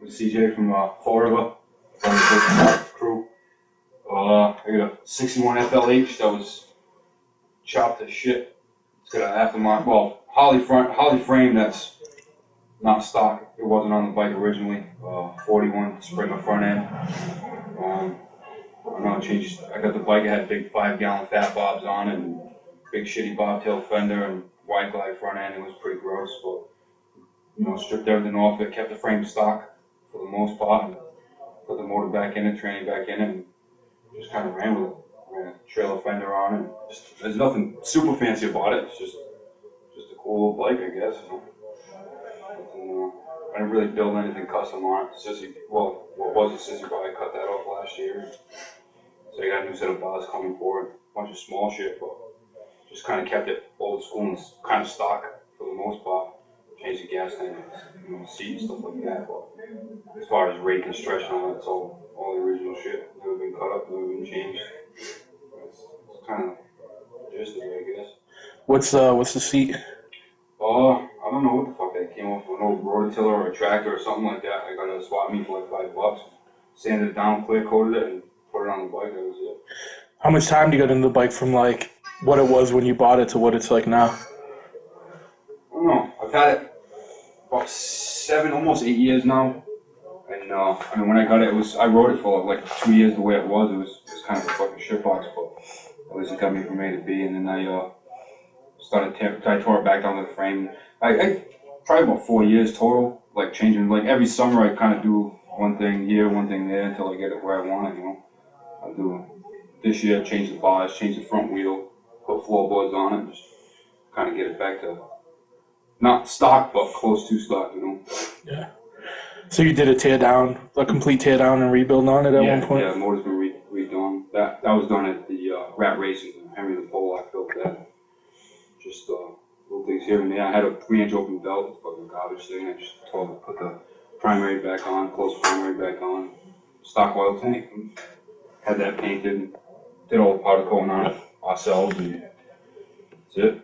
with CJ from Fall River. On the crew. I got a 61 FLH that was chopped to shit. It's got an aftermarket, well, Holly frame that's not stock. It wasn't on the bike originally. 41 Springer front end. I know, changed. I got the bike. It had big 5-gallon fat bobs on it, and big shitty bobtail fender, and wide glide front end. It was pretty gross, but you know, stripped everything off it, kept the frame stock for the most part, and put the motor back in it, tranny back in it, and just kind of ran with it. Ran a trailer fender on it. Just, there's nothing super fancy about it. It's just a cool little bike, I guess. You know? I didn't really build anything custom on it. What was a sissy bar, I cut that off last year. So I got a new set of bars coming forward, a bunch of small shit, but just kind of kept it old school and kind of stock for the most part. Changed the gas tank, you know, seat and stuff like that. But as far as rake and stretch and all that, it's all the original shit. Never been cut up, never been changed. It's kind of just the way, I guess. What's the seat? I don't know what the fuck that came off of, an old rototiller or a tractor or something like that. I got it at a swap meet for like $5. Sanded it down, clear coated it, and put it on the bike. That was it. How much time do you get into the bike from like what it was when you bought it to what it's like now? I don't know. I've had it about 7, almost 8 years now. And I mean, when I got it, I rode it for like 2 years the way it was. It was kind of a fucking shitbox, but at least it got me from A to B. And then I tore it back down to the frame. I probably about 4 years total, like changing, like every summer I kind of do one thing here, one thing there until I get it where I want it, you know. I do this year, change the bars, change the front wheel, put floorboards on it, just kind of get it back to, not stock, but close to stock, you know. Yeah. So you did a complete tear down and rebuild on it at one point? Yeah, the motor's been redone. That was done at the Rat Racing, Henry the Pollock built that. Just little things here and there. I had a 3-inch open belt, fucking garbage thing. I just put the primary back on, close primary back on, stock oil tank. Had that painted, did all the powder coating on it ourselves, and that's it.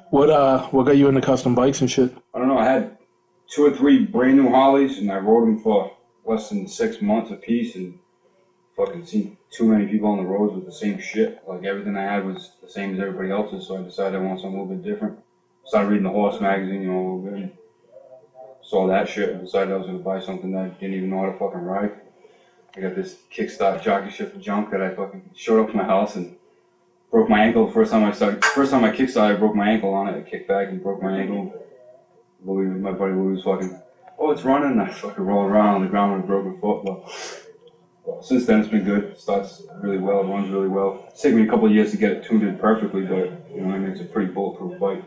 What got you into custom bikes and shit? I don't know. I had 2 or 3 brand new Harleys, and I rode them for less than 6 months a piece, and fucking seen too many people on the roads with the same shit. Like everything I had was the same as everybody else's, so I decided I want something a little bit different. Started reading the horse magazine, you know, a little bit. And saw that shit and decided I was gonna buy something that I didn't even know how to fucking ride. I got this kickstart jockey shit for junk that I fucking showed up to my house and broke my ankle. First time I kickstarted, I broke my ankle on it. I kicked back and broke my ankle. My buddy Louis was fucking, oh, it's running. And I fucking rolled around on the ground with a broken foot. Well, since then it's been good. It starts really well, it runs really well. It's taken me a couple of years to get it tuned in perfectly, but you know, I mean, it's a pretty bulletproof bike,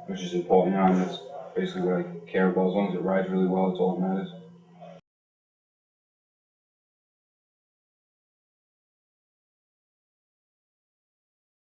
which is important. You know, and that's basically what I care about. As long as it rides really well, that's all that matters.